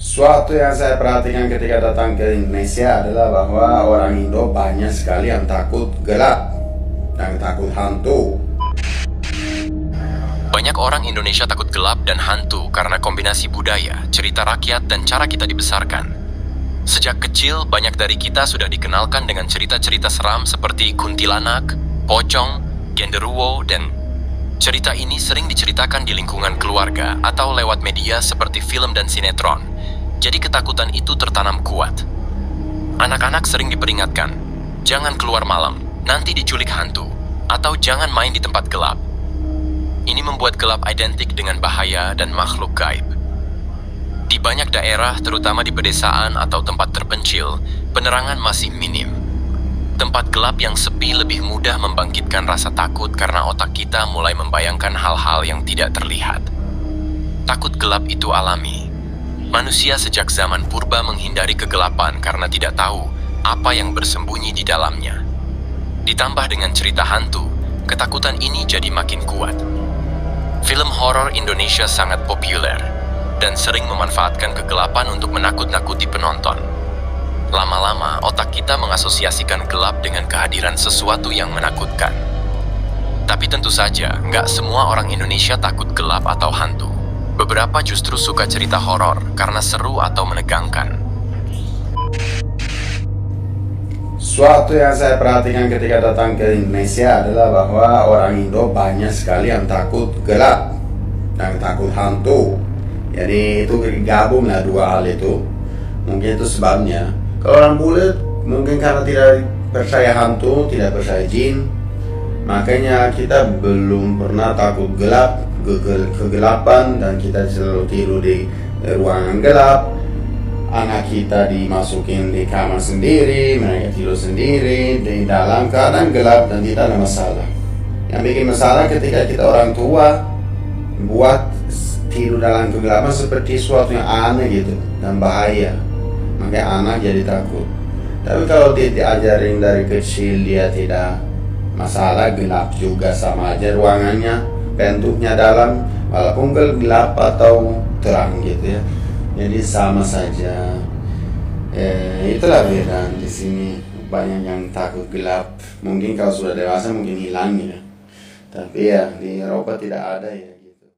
Suatu yang saya perhatikan ketika datang ke Indonesia adalah bahwa orang Indo banyak sekali yang takut gelap dan takut hantu. Banyak orang Indonesia takut gelap dan hantu karena kombinasi budaya, cerita rakyat, dan cara kita dibesarkan. Sejak kecil, banyak dari kita sudah dikenalkan dengan cerita-cerita seram seperti kuntilanak, pocong, genderuwo, dan cerita ini sering diceritakan di lingkungan keluarga atau lewat media seperti film dan sinetron. Jadi ketakutan itu tertanam kuat. Anak-anak sering diperingatkan, jangan keluar malam, nanti diculik hantu, atau jangan main di tempat gelap. Ini membuat gelap identik dengan bahaya dan makhluk gaib. Di banyak daerah, terutama di pedesaan atau tempat terpencil, penerangan masih minim. Tempat gelap yang sepi lebih mudah membangkitkan rasa takut karena otak kita mulai membayangkan hal-hal yang tidak terlihat. Takut gelap itu alami. Manusia sejak zaman purba menghindari kegelapan karena tidak tahu apa yang bersembunyi di dalamnya. Ditambah dengan cerita hantu, ketakutan ini jadi makin kuat. Film horor Indonesia sangat populer dan sering memanfaatkan kegelapan untuk menakut-nakuti penonton. Lama-lama, otak kita mengasosiasikan gelap dengan kehadiran sesuatu yang menakutkan. Tapi tentu saja, nggak semua orang Indonesia takut gelap atau hantu. Beberapa justru suka cerita horor karena seru atau menegangkan. Suatu yang saya perhatikan ketika datang ke Indonesia adalah bahwa orang Indo banyak sekali yang takut gelap dan takut hantu. Jadi itu gabunglah dua hal itu. Mungkin itu sebabnya. Kalau orang bule mungkin karena tidak percaya hantu, tidak percaya jin, makanya kita belum pernah takut gelap, kegelapan, dan kita selalu tidur di ruangan gelap. Anak kita dimasukin di kamar sendiri, mereka tidur sendiri di dalam keadaan gelap dan tidak ada masalah. Yang bikin masalah ketika kita orang tua buat tidur dalam kegelapan seperti sesuatu yang aneh gitu dan bahaya. Makanya anak jadi takut. Tapi kalau dia diajarin dari kecil, dia tidak masalah, gelap juga sama aja ruangannya, bentuknya dalam, walaupun gelap atau terang gitu ya. Jadi sama saja. Itulah beda di sini. Banyak yang takut gelap. Mungkin kalau sudah dewasa mungkin hilang ya. Tapi ya di Eropa tidak ada ya.